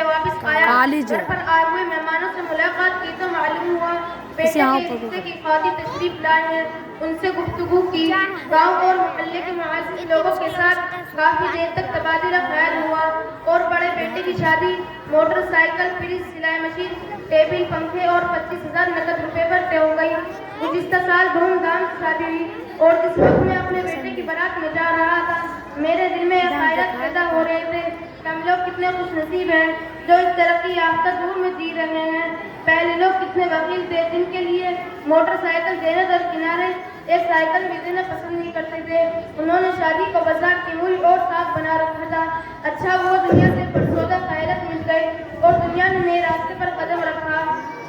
से वापस आया, घर पर आए हुए मेहमानों से मुलाकात की तो मालूम हुआ बेटे के रिश्ते की खातिर तशरीफ लाए हैं। उनसे गुफ्तगू की, गांव और मोहल्ले के मुआज़िज़ लोगों के साथ काफी देर तक तबादला ख्याल हुआ और बड़े बेटे की शादी मोटरसाइकिल, फ्रिज, सिलाई मशीन, टेबल, पंखे और 25,000 नकद रुपए पर तय हो गई। गुज़िश्ता साल धूमधाम से शादी हुई और जिस वक्त मैं अपने बेटे की बारात में जा रहा था, मेरे दिल में खैरत पैदा हो रहे थे कि हम लोग कितने खुशनसीब हैं जो इस तरक्की याफ्ता दौर में जी रहे हैं। पहले लोग कितने वकील थे जिनके लिए मोटरसाइकिल देने दर किनारे एक साइकिल भी देना पसंद नहीं करते थे। उन्होंने शादी को बाजार की मूल और साफ बना रखा था। अच्छा वो दुनिया से परसोदा खैरत मिल गई और दुनिया ने नए रास्ते पर कदम रखा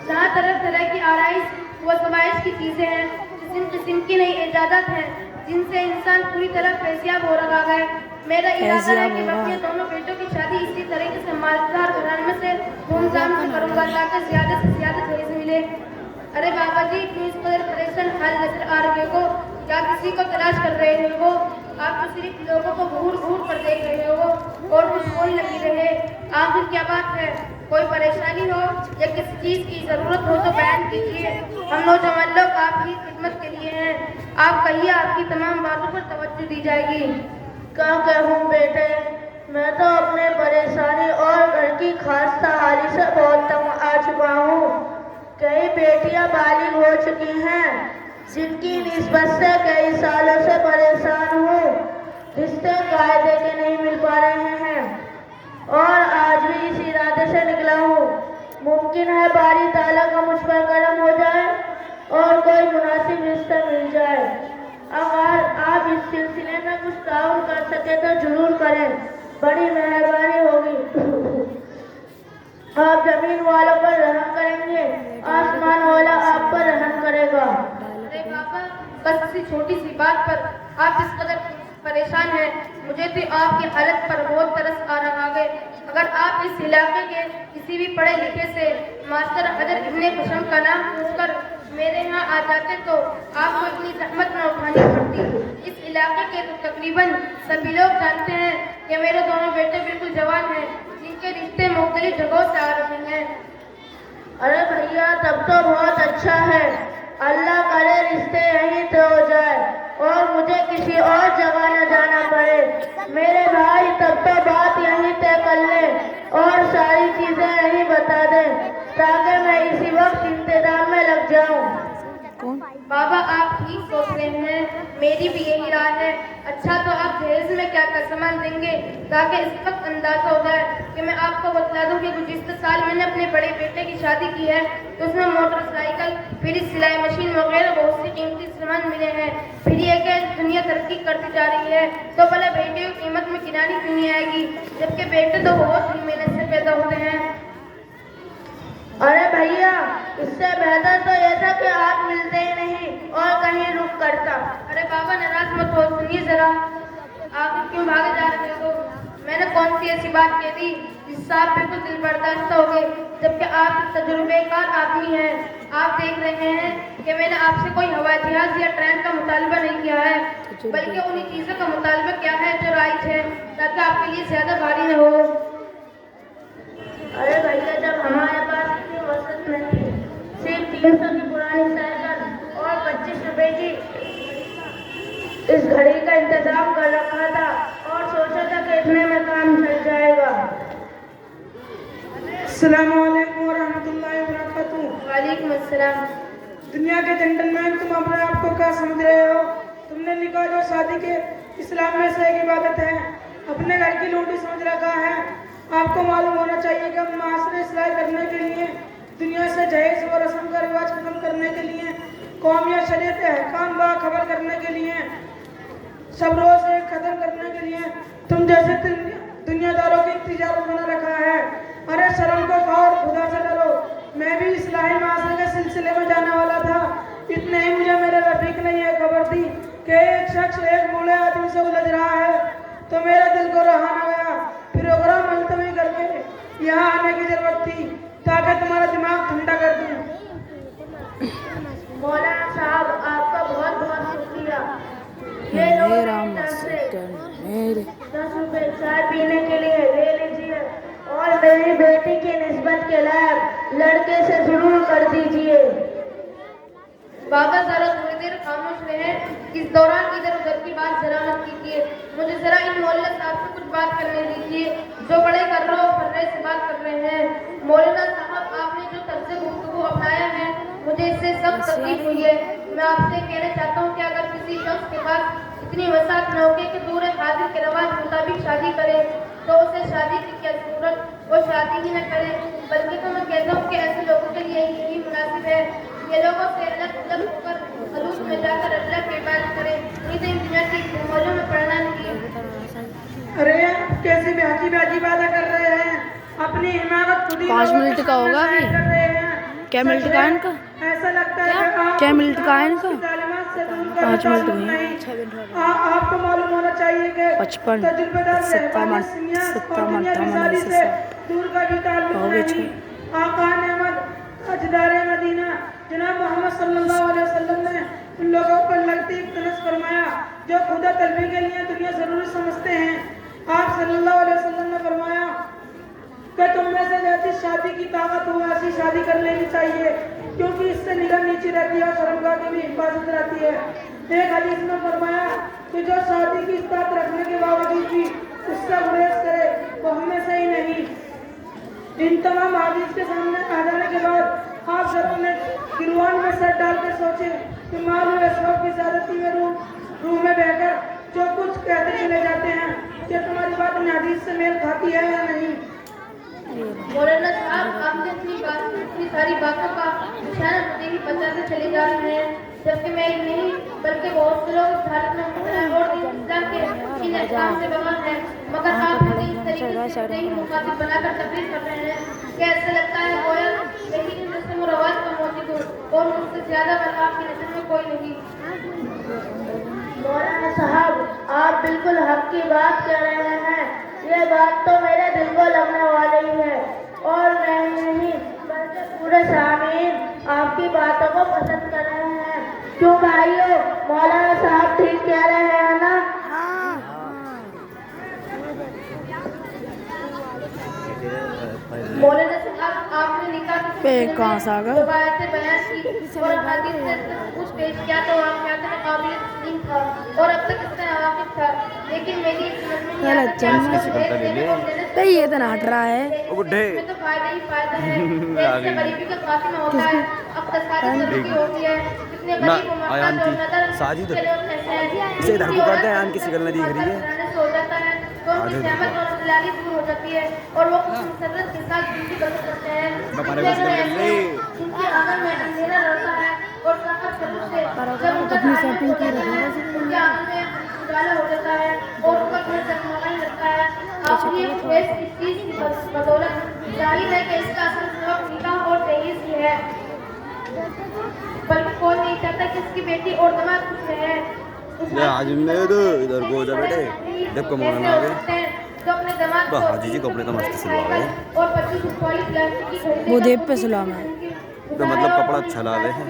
जहाँ तरह तरह की आराइश व सवाइश की चीजें हैं, किस्म किस्म की नई इजाजत हैं जिनसे इंसान पूरी तरह फैसियाब हो रहा है। मेरा इरादा है कि अपने दोनों बेटों की शादी इसी तरीके से मालदार घराने से धूमधाम से करूंगा ताकि ज्यादा से ज्यादा दहेज मिले। अरे बाबा जी, क्यों इस कदर परेशान हाल नजर आ रहे हो? क्या किसी को तलाश कर रहे हो? आप तो सिर्फ लोगों को घूर घूर कर देख रहे हो और कुछ बोल नहीं रहे। आखिर क्या बात है? कोई परेशानी हो या किसी चीज की जरूरत हो तो बयान कीजिए। हम नौजवान लोग आपकी खिदमत के लिए हैं। आप कहिए, आपकी तमाम बातों पर तवज्जो दी जाएगी। क्या कहूँ बेटे, मैं तो अपने परेशानी और घर की खास्ता हाली से बहुत तंग आ चुका हूँ। कई बेटियां बालिग हो चुकी हैं जिनकी निस्बत से कई सालों से परेशान हूँ। रिश्ते कायदे के नहीं मिल पा रहे हैं और आज भी इस इरादे से निकला हूँ। मुमकिन है बारी ताला का मुझ पर करम हो जाए और कोई मुनासिब रिश्ता मिल जाए। अगर आप इस सिलसिले में कुछ ताउन कर सके तो जरूर करें, बड़ी मेहरबानी होगी। आप जमीन वालों पर रहम करेंगे, आसमान वाला आप पर रहम करेगा। अरे बाबा, बस इसी छोटी सी बात पर आप इस कदर परेशान हैं। मुझे तो आपकी हालत पर बहुत तरस आ रहा है। अगर आप इस इलाके के किसी भी पढ़े लिखे से मास्टर हजरत इब्ने कसम का नाम पूछकर मेरे यहाँ आ जाते तो आपको इतनी जहमत न उठानी पड़ती। इस इलाके के तो तकरीबन सभी लोग जानते हैं कि मेरे दोनों बेटे बिल्कुल जवान हैं जिनके रिश्ते मुख्तलिफ जगहों से आ रहे हैं। अरे भैया, तब तो बहुत अच्छा है। अल्लाह करे रिश्ते यहीं तो हो जाए और मुझे किसी और जगह न जाना पड़े। मेरे भाई तब तो बात यहीं तय कर ले और सारी चीजें यहीं बता दे ताकि मैं इसी वक्त इंतजाम में लग जाऊं। बाबा, आप ठीक सोच रहे हैं, मेरी भी यही राय है। अच्छा, तो आप दहेज में क्या क्या सामान देंगे ताकि इस वक्त अंदाजा हो जाए कि मैं आपको बतला दूं कि गुज़िश्ता साल मैंने अपने बड़े बेटे की शादी की है तो उसमें मोटरसाइकिल, फ्रिज, सिलाई मशीन वगैरह बहुत सी कीमती सामान मिले हैं। फिर ये कि दुनिया तरक्की करती जा रही है तो भले बेटे की कीमत में गिरानी क्यों नहीं आएगी, जबकि बेटे तो बहुत ही मेहनत से पैदा होते हैं। अरे भैया, इससे बेहतर तो यह था कि आप मिलते ही नहीं और कहीं रुक करता। अरे बाबा, नाराज मत हो, सुनिए जरा। आप क्यों भागे जा रहे हो? मैंने कौन सी ऐसी बात कह दी जिससे आप बिल्कुल दिल बर्दाश्त हो गए, जबकि आप तजुर्बेकार आदमी हैं। आप देख रहे हैं कि मैंने आपसे कोई हवाई जहाज या ट्रेन का मुतालबा नहीं किया है, बल्कि उन्हीं चीजों का मुतालबा किया है जो राइज है ताकि आपके लिए ज्यादा भारी न हो। अरे भैया, जब हमारे पास इतनी वसत नहीं, सिर्फ 300 की पुरानी साइकिल और 25 रुपए की इस घड़ी का इंतजाम कर रखा था और सोचा था कि इतने में काम चल जाएगा। अस्सलामु अलैकुम वरहमतुल्लाहि वबरकातुहू। वालेकुम अस्सलाम। दुनिया के जेंटलमैन, तुम अपने आप को क्या समझ रहे हो? तुमने निकाह और शादी के इस्लाम में से एक इबादत है, अपने घर की रोटी समझ रखा है। आपको मालूम होना चाहिए कि हम माशरे इस्लाह करने के लिए, दुनिया से जहेज व रस्म का रिवाज खत्म करने के लिए, कौम या शरीयत अहकाम बाखबर करने के लिए, सब रोज एक खत्म करने के लिए तुम जैसे दुनियादारों की तिजारत बना रखा है। अरे शर्म को खाओ और खुदा से डरो। मैं भी इस्लाही माशरे के सिलसिले में जाने वाला था, इतने ही मुझे मेरे रफीक ने यह खबर दी कि एक शख्स एक बूढ़े आदमी से उलझ रहा है, तो मेरे दिल को रहा न गया। प्रोग्राम मुलतवी करके यहाँ आने की जरूरत थी ताकि तुम्हारा दिमाग ठंडा कर दूं। मौलाना साहब, आपका बहुत बहुत शुक्रिया। ये लो मेरी तरफ से 10 रुपए चाय पीने के लिए ले लीजिए और मेरी मेरी बेटी की निस्बत के लायक लड़के से जरूर कर दीजिए। बाबा जरा थोड़ी देर खामोश रहे। इस दौरान इधर उधर की बात जरा मत कीजिए। मुझे जरा इन मौलाना साहब से कुछ बात करने दीजिए जो बड़े कर रहे हो फर्रे से बात कर रहे हैं। मौलाना साहब, आपने जो तर्ज गुफ्तगू अपनाया है मुझे इससे सख्त तकलीफ हुई है। मैं आपसे कहना चाहता हूँ कि अगर किसी शख्स के पास इतनी वसात न होगी कि दूर हाजिर के रवाज मुताबिक शादी करे तो उसे शादी की क्या जरूरत, वो शादी ही न करे। बल्कि तो मैं कहता हूँ कि ऐसे लोगों के लिए यही मुनासिब है ये लोगों से अलग अलग होकर खलूस में जाकर अल्लाह की इबादत करें, नहीं तो इन दुनिया के मौलों में पढ़ना नहीं। अरे कैसी ब्याजी बातें कर रहे हैं, अपनी हिमाकत खुद ही 5 मिनट का होगा अभी। कर रहे हैं। क्या मिनट का है इनका? ऐसा लगता है कि आप क्या मिनट का है इनका? तालीमात से दूर 5 मिनट नहीं। हुए। आपको मालूम होना चाहिए कि 55, तजुर्बेदार 57 से दूर का भी ताल्लुक नहीं। आका नेमत अजदार मदीना जनाब मोहम्मद सल्लल्लाहु अलैहि वसल्लम ने उन लोगों पर लगती तनस फरमाया जो खुदा तलबी के लिए दुनिया जरूरी समझते हैं। आप सल्लल्लाहु अलैहि वसल्लम ने फरमाया कि तुम में से जैसी शादी की ताकत हो ऐसी शादी कर लेनी चाहिए, क्योंकि इससे निगाह नीचे रहती है और शर्मगाह की भी हिफाजत रहती है। एक हदीस में फरमाया कि जो शादी की इस्तात रखने के बावजूद भी उसका गुरेज करे वो हमें सही नहीं। इन तमाम हदीस के सामने आ जाने के बाद आप जब अपने गिरवान में सर डाल कर सोचे कि मालूम असबाब की ज्यादती में रूह में बहकर जो कुछ कहते चले जाते हैं कि तुम्हारी बात इन हदीस से मेल खाती है या नहीं। मौलाना साहब, आपने इतनी सारी बातों का निशाना मुझे ही बताते चले जा रहे हैं, जबकि मैं ही नहीं बल्कि बहुत से लोग इस हालत में मुबतला और इस्लाम के इन अहकाम से बगैर हैं, मगर आप मुझे इस तरीके से ही मुखातिब बनाकर तकलीफ कर रहे हैं कि ऐसा लगता है गोया यही इन रस्म और रवाज का मौजूद हो और मुझसे ज्यादा बल आपकी नजर में कोई नहीं। मौलाना साहब, आप बिल्कुल हक की बात कह रहे हैं। ये बात तो मेरे दिल को लगने वाली है और मैं ही नहीं बल्कि पूरे सामीन आपकी बातों को पसंद कर रहे हैं। क्यों भाइयों, मौलाना साहब ठीक कह रहे हैं ना? मौलाना साहब, आपने निकाह पे कहाँ से आ गया? जो बातें बयान की और हदीस से कुछ पेश किया तो वाक़यात में काबिल तस्लीम था और अब तक इसका नवाकिब था, लेकिन मेरी समझ में नहीं आता कि आपको दहेज देने और देने से ये तो हट रहा है। इसमें तो फायदा ही फायदा है। दहेज से गरीबी का खात्मा होता है, इक़्तिसादी तरक्की होती है। कितने गरीब को मकान और नदर साजिद के लोग कहते हैं इसे इधर को करते हैं, आन की शक्ल नहीं दिख रही है। हो जाता है तो उनकी सहमत और दलाली दूर हो जाती है और वो कुछ मुसर्रत के साथ जिंदगी बसर करते हैं। उनके आंगन में अंधेरा रहता है और ताकत से अपनी शॉपिंग की रही है। उनके आंगन में उजाला हो जाता है और उनका घर जगमगाने लगता है। आखिर ये फेस इस चीज की बदौलत जाहिर है कि इसका असल सबब निकाह और दहेज ही है, बल्कि कोई नहीं चाहता कि इसकी बेटी और दामाद खुश रहे। आज मैं तो इधर को जा बेटे देखो मौलाना आ गए। जो अपने दामाद को हाजी जी कपड़े तो मस्त सिलवा गए और 25 वाली प्लास्टिक की घड़ी वो देव पे सलाम है। तो मतलब कपड़ा अच्छा लावे हैं।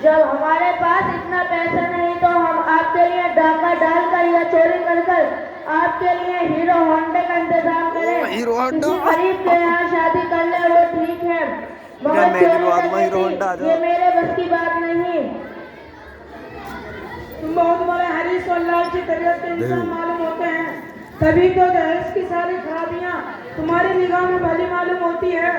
जब हमारे पास इतना पैसा नहीं तो हम आपके लिए डाका डालकर या चोरी कर आपके लिए हीरो होंडा का इंतजाम करें। Hero Honda? किसी गरीब के यहाँ शादी कर ले वो ठीक है, मैं दिलवा दूंगा हीरो होंडा। ये मेरे बस की बात नहीं। तुम बहुत बड़े हरीश और लालची तबीयत के इंसान मालूम होते हैं, तभी तो दहेज की सारी खराबियां तुम्हारी निगाह में भली मालूम होती है।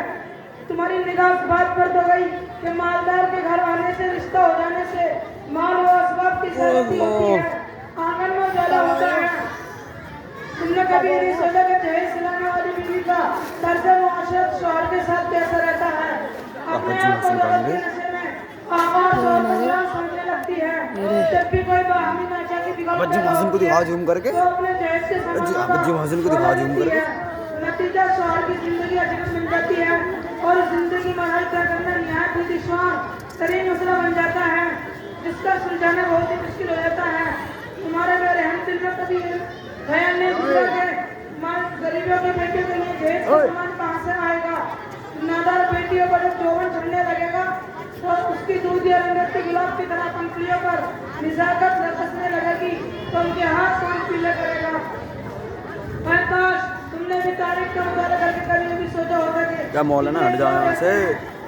तुम्हारी निगाह इस बात पर तो गई कि मालदार के घर आने से रिश्ता हो जाने से माल व असबाब की ज्यादती होती है, आंगन में उजाला होता है। तुमने कभी नहीं सोचा कि दहेज सिलाने वाली बीवी का तर्ज मुआशरत शौहर के साथ कैसा रहता है। अपने आप को दौलत के नशे में आवाज और बदलाव समझने लगती है। जब भी कोई बाहमी नाचा की बिगाड़ बज्जी महाजन को दिखा जूम करके, तो अपने दहेज के बज्जी महाजन को दिखा जूम करके। नतीजा शौहर की जिंदगी अजनब बन जाती है और जिंदगी मरहल तय करना निहायत ही दुश्वार तरीन मसला बन जाता है, जिसका सुलझाना बहुत ही मुश्किल हो जाता है। तुम्हारे मेरे हम दिल में कभी ख्याल नहीं गुजरा कि गरीबों की बेटियों के लिए दहेज का सामान कहाँ से आएगा। नादार बेटियों पर जब जौवन चढ़ने लगेगा तो उसकी दूध या रंगती गुलाब की तरह पंखुड़ियों पर निजाकत रसने लगेगी तो उनके हाथ पांव पीले करेगा। काश तुमने भी तारीख का मुताला करके क्या मौलाना हट जाओ यहाँ से।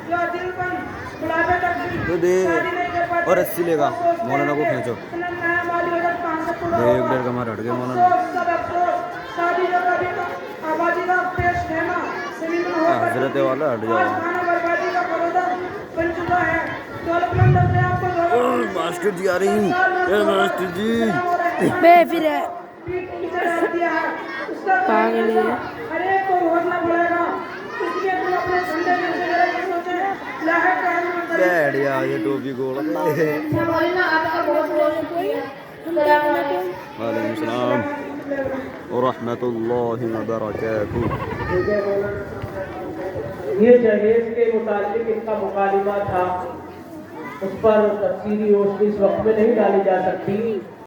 जो दिल पर बुलावे तक भी तो दे शादी नहीं कर पाते, और रस्सी लेगा मौलाना को खींचो। इतना नया माली वजह कहाँ से पूरा देख होगा? डेढ़ कमर हट गए मौलाना। अफसोस, सब अफसोस, शादी जो कभी आबादी का पेश रहना जमीन में होकर हजरत वाला हट जाओ। आज खाना बर्बादी का बरोदा बन चुका है। दौलतमंद अपने आप को दौलतमंद मास्टर जी आ रही हूँ। मास्टर जी बे फिर है पीठ पीछे डाल दिया है। उसका पागल है। हर एक को भोगना पड़ेगा। इसलिए तुम अपने ठंडे दिल से जरा ये सोचे, लाहे का हल मत करो। बैठ गया ये टोपी गोल पे। मौलाना आपका बहुत बहुत शुक्रिया। अस्सलाम वालेकुम। वालेकुम सलाम और रहमतुल्लाहि व बरकातहू। ये जहेज के मुतालिक इनका मुकालिमा था, उस पर तफसीली रोशनी इस वक्त में नहीं डाली जा सकती।